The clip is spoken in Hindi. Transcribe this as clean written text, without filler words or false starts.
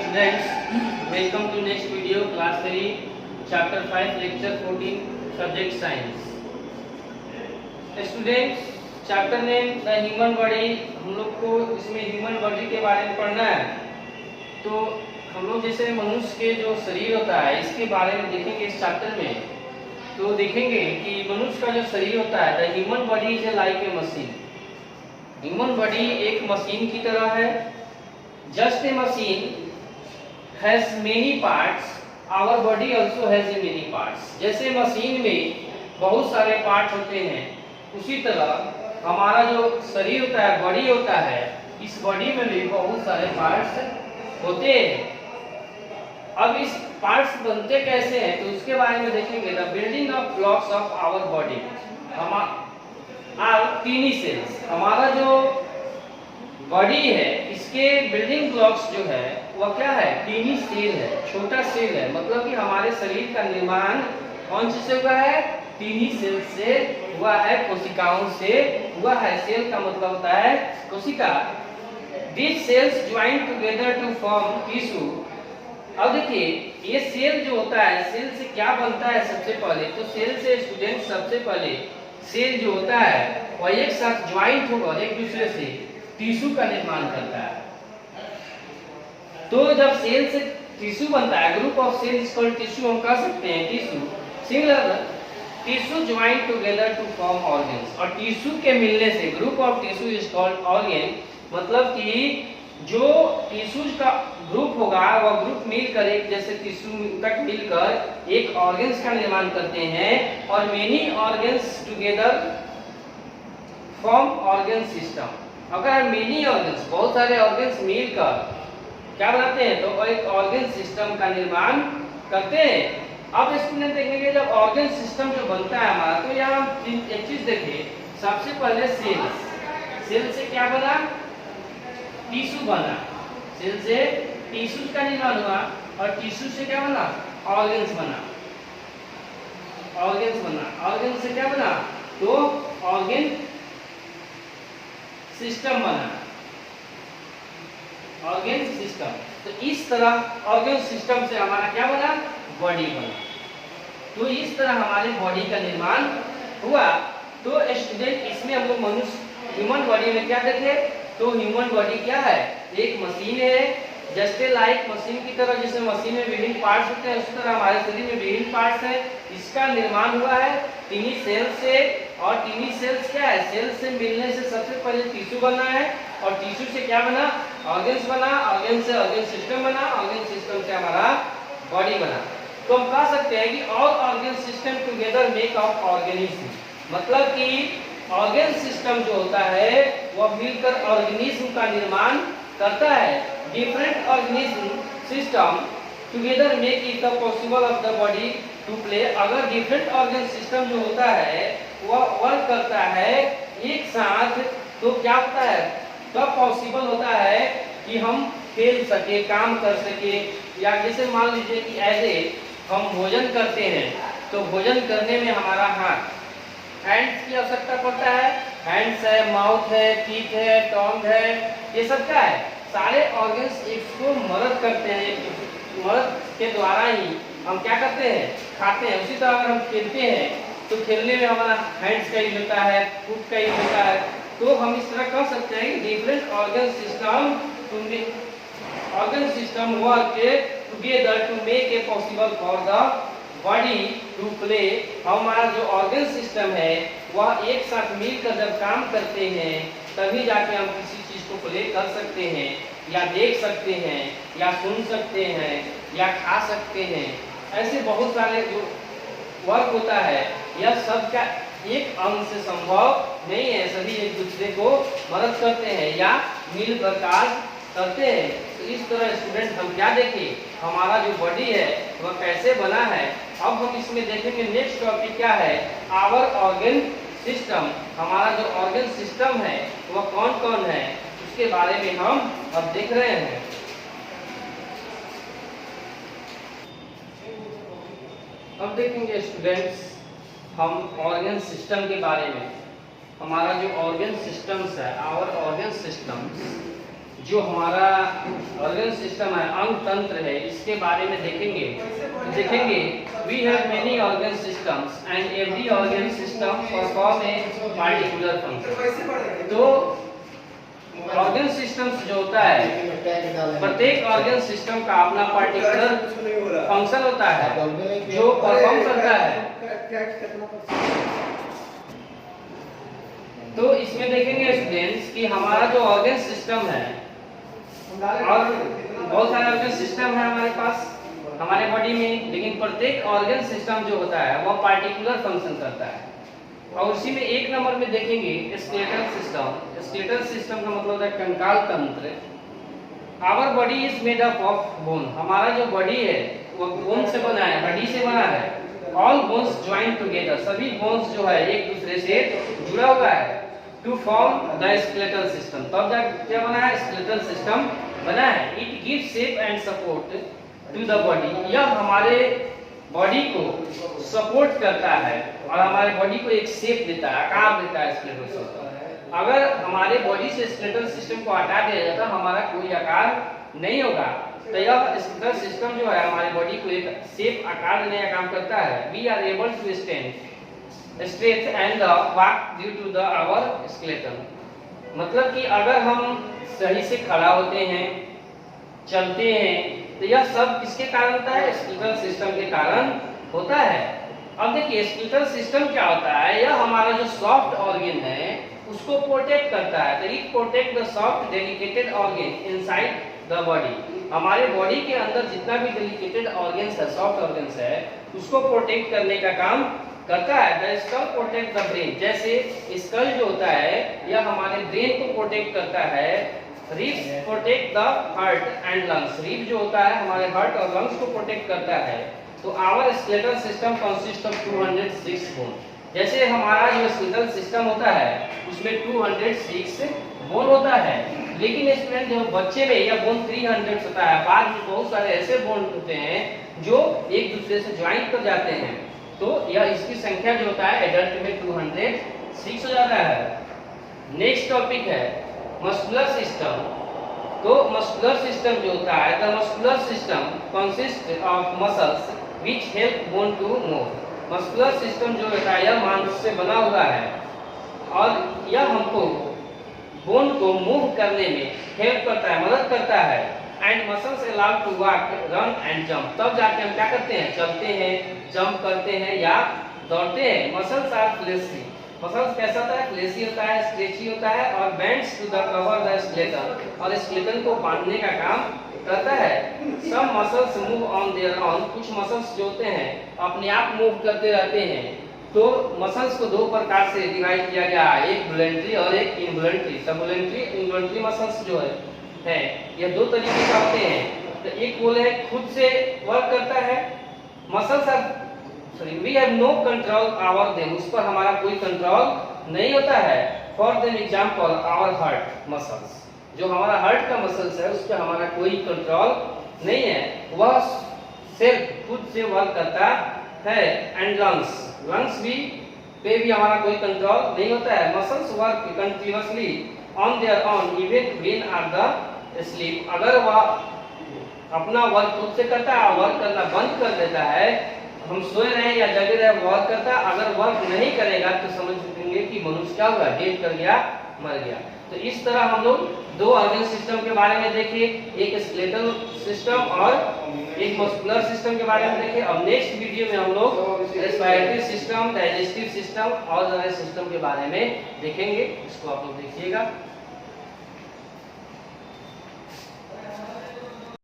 students, welcome to next video class 3 chapter 5 lecture 14 subject science. Students, chapter name the human body. हम लोग को इसमें ह्यूमन बॉडी के बारे में पढ़ना है। तो हम लोग जैसे मनुष्य के जो शरीर होता है इसके बारे में देखेंगे इस चैप्टर में। तो देखेंगे कि मनुष्य का जो शरीर होता है the human body is like a machine. Human body एक मशीन की तरह है। Just a machine has many parts, our body also has a many parts. जैसे मशीन में बहुत सारे पार्ट होते हैं, उसी तरह हमारा जो शरीर होता है, बॉडी होता है, इस बॉडी में भी बहुत सारे पार्ट्स होते हैं। अब इस पार्ट्स बनते कैसे हैं तो उसके बारे में देखेंगे। The building of blocks of our body are tiny cells. हमारा जो बॉडी है इसके बिल्डिंग ब्लॉक्स जो है वह क्या है? टीनी सेल है, छोटा सेल है। मतलब कि हमारे शरीर का निर्माण कौन से हुआ है? टीनी सेल से हुआ है, कोशिकाओं से हुआ है। सेल का मतलब होता है कोशिका। These cells join together to form tissue। अब देखिए ये सेल जो होता है, सेल से क्या बनता है? सबसे पहले तो सेल से स्टूडेंट सबसे पहले सेल जो होता है वह एक साथ ज्वाइंट होकर एक दूसरे से टिश्यू का निर्माण करता है। तो जब सेल से टिश्यू बनता है, group of cell is called tissue, हम कह सकते हैं tissue. Similar tissue join together to form organs. और टिश्यू के मिलने से group of tissue is called organ. मतलब कि जो टिश्यूज का ग्रुप होगा वह ग्रुप मिलकर एक जैसे टिश्यू तक मिलकर एक ऑर्गन्स का निर्माण करते हैं। और many organs together form organ system. अगर मेनी ऑर्गन्स, बहुत सारे ऑर्गन्स मिलकर क्या बनाते हैं तो एक ऑर्गन सिस्टम का निर्माण करते हैं। अब स्टूडेंट देखेंगे जब ऑर्गन सिस्टम जो बनता है हमारा, तो यहाँ एक चीज देखिए। सबसे पहले सेल से क्या बना? टिश्यू बना। सेल से टिश्यू का निर्माण हुआ और टिश्यू से क्या बना? ऑर्गन्स बना। ऑर्गन्स बना। ऑर्गन से क्या बना? तो ऑर्गन सिस्टम बना। Organ system. तो इस तरह ऑर्गन सिस्टम से हमारा क्या बना? बॉडी बना। तो इस तरह हमारे बॉडी का निर्माण हुआ। तो स्टूडेंट इसमें हम लोग मनुष्य ह्यूमन बॉडी में क्या देखे? तो ह्यूमन बॉडी क्या है? एक मशीन है। जस्ट लाइक मशीन की तरह, जैसे मशीन में विभिन्न पार्ट्स होते हैं उसी तरह हमारे शरीर में विभिन्न पार्ट्स हैं। इसका निर्माण हुआ है टीनी सेल से। और टीनी सेल्स क्या है? सेल से मिलने से सबसे पहले टिश्यू बना है और टिश्यू से क्या बना? ऑर्गन्स बना। ऑर्गन से ऑर्गन सिस्टम बना। ऑर्गन सिस्टम से हमारा बॉडी बना। तो हम कह सकते हैं कि all organ system together make up organism. मतलब कि ऑर्गन सिस्टम जो होता है वह मिलकर ऑर्गेनिज्म का निर्माण करता है। Different organism system together make it possible of the body to play. अगर डिफरेंट ऑर्गन सिस्टम जो होता है वह वर्क करता है एक साथ, तो क्या होता है? तब पॉसिबल होता है कि हम खेल सके, काम कर सके। या जैसे मान लीजिए कि ऐसे हम भोजन करते हैं तो भोजन करने में हमारा हैंड्स की आवश्यकता पड़ता है। हैंड्स है, माउथ है, टीथ है, टंग है, ये सब क्या है? सारे ऑर्गन्स इसको मदद करते हैं। मदद के द्वारा ही हम क्या करते हैं? खाते हैं। उसी तरह अगर हम खेलते हैं तो खेलने में हमारा हैंड्स का यूज होता है, फुट का यूज होता है। तो हम इस तरह कह सकते हैं कि different organ system work together to make a possible for the body to play. हमारा जो ऑर्गन सिस्टम है वह एक साथ मिलकर जब काम करते हैं तभी जाके हम किसी चीज को प्ले कर सकते हैं, या देख सकते हैं, या सुन सकते हैं, या खा सकते हैं। ऐसे बहुत सारे जो वर्क होता है यह सब का एक अंग से संभव नहीं है। सभी एक दूसरे को मदद करते हैं या मिलकर कार्य करते हैं। तो इस तरह स्टूडेंट हम क्या देखें? हमारा जो बॉडी है वह कैसे बना है। अब हम इसमें देखेंगे नेक्स्ट टॉपिक क्या है? Our organ system. हमारा जो ऑर्गन सिस्टम है वह कौन कौन है उसके बारे में हम अब देख रहे हैं। अब देखेंगे स्टूडेंट्स हम ऑर्गन सिस्टम के बारे में। हमारा जो ऑर्गन सिस्टम्स है, आवर ऑर्गन सिस्टम्स जो हमारा ऑर्गन सिस्टम है, अंग तंत्र है, इसके बारे में देखेंगे we have many organ systems and every organ system perform a particular function. तो ऑर्गन सिस्टम्स जो होता है, प्रत्येक ऑर्गन सिस्टम का अपना पार्टिकुलर फंक्शन होता है जो परफॉर्म करता है। तो इसमें देखेंगे स्टूडेंट्स कि हमारा जो ऑर्गन सिस्टम है, और बहुत सारे ऑर्गन सिस्टम है हमारे पास हमारे बॉडी में, लेकिन प्रत्येक ऑर्गन सिस्टम जो होता है वह पार्टिकुलर फंक्शन करता है। और उसी में एक नंबर में देखेंगे स्केलेटल सिस्टम। स्केलेटल सिस्टम का मतलब है कंकाल तंत्र। Our body is made up of bone. हमारा जो बॉडी है वो बोन से बना है, हड्डी से बना है। ऑल बोन्स ज्वाइन टुगेदर, सभी बोन्स जो है एक दूसरे से जुड़ा हुआ है to form the skeletal system. तब जाके क्या बना है, स्केलेटल सिस्टम बना है। It gives shape and support to the body. यह हमारे बॉडी को सपोर्ट करता है और हमारे बॉडी को एक शेप देता है, आकार देता है स्केलेटल सिस्टम। अगर हमारे बॉडी से स्केलेटल सिस्टम को हटा दिया जाता हमारा कोई आकार नहीं होगा। तो यह स्केलेटल सिस्टम जो है हमारे बॉडी को एक शेप, आकार देने का काम करता है। We are able to stand straight and walk due to the our skeleton. मतलब कि अगर हम सही से खड़ा होते हैं, चलते हैं, तो यह सब किसके कारण होता है, स्केलेटल सिस्टम के कारण होता है। अब देखिए स्केलेटल सिस्टम क्या होता है, यह हमारा जो सॉफ्ट ऑर्गन है उसको प्रोटेक्ट करता है। तो it protect the soft delicated organ inside the body. हमारे बॉडी के अंदर जितना भी डेलिकेटेड ऑर्गन्स है, सॉफ्ट ऑर्गन्स है, उसको प्रोटेक्ट करने का काम करता है। The skull protect the brain. जैसे स्कल जो होता है यह हमारे ब्रेन को प्रोटेक्ट करता है। Ribs protect the heart and lungs. Rib जो होता है हमारे हार्ट और लंग्स को प्रोटेक्ट करता है। तो our skeletal system consist of 206 bone. जैसे हमारा जो स्केलेटल सिस्टम होता है उसमें 206 बोन होता है, लेकिन स्टूडेंट जो बच्चे में यह बोन 300 होता है। बाद में बहुत सारे ऐसे बोन होते हैं जो एक दूसरे से ज्वाइन कर जाते हैं। तो यह इसकी संख्या जो होता है एडल्ट में 206 हो जाता है। नेक्स्ट टॉपिक है मस्कुलर सिस्टम। तो मस्कुलर सिस्टम जो होता है, the muscular system consist of muscles which help bone to move. Muscular system जो होता है यह मांस से बना हुआ है और यह हमको बोन को मूव करने में हेल्प करता है, मदद करता है। And muscles allow to walk, run and jump. तब जाके हम क्या करते हैं, चलते हैं, जंप करते हैं या दौड़ते हैं। Muscles are fleshy. मसल्स कैसा होता है, फ्लेशी होता है, स्ट्रेची होता है और bends to the cover the skeleton, और स्केलेटन को बांधने का काम करता है। Some muscles move on their own. कुछ मसल्स जो होते हैं अपने आप मूव करते रहते हैं। तो मसल्स को दो प्रकार से डिवाइड किया गया है, एक वॉलंटरी और एक इनवॉलंटरी। सब वॉलंटरी इनवॉलंटरी मसल्स जो है ये दो तरीके का होते हैं। तो एक बोले खुद से वर्क करता है, muscles are we have no control over them. उस पर हमारा कोई कंट्रोल नहीं होता है। For them example our heart muscles, जो हमारा हार्ट का मसल्स है उस पर हमारा कोई कंट्रोल नहीं है, वह सिर्फ खुद से वर्क करता है। एंड लंग्स भी पे भी हमारा कोई कंट्रोल नहीं होता है। Muscles work continuously on their own even when are the sleep. अगर वह अपना वर्क खुद से करता है, वर्क करना बंद कर देता है, हम सोए रहे या जगे रहे वर्क करता है, अगर वर्क नहीं करेगा तो समझ लेंगे कि मनुष्य क्या हुआ, डेड कर गया, मर गया। तो इस तरह हम लोग दो ऑर्गन सिस्टम के बारे में देखे, एक स्केलेटल सिस्टम और एक मस्कुलर सिस्टम के बारे में देखे। अब नेक्स्ट वीडियो में हम लोग रेस्पिरेटरी सिस्टम, डाइजेस्टिव सिस्टम और सारे सिस्टम के बारे में देखेंगे। इसको आप लोग देखिएगा।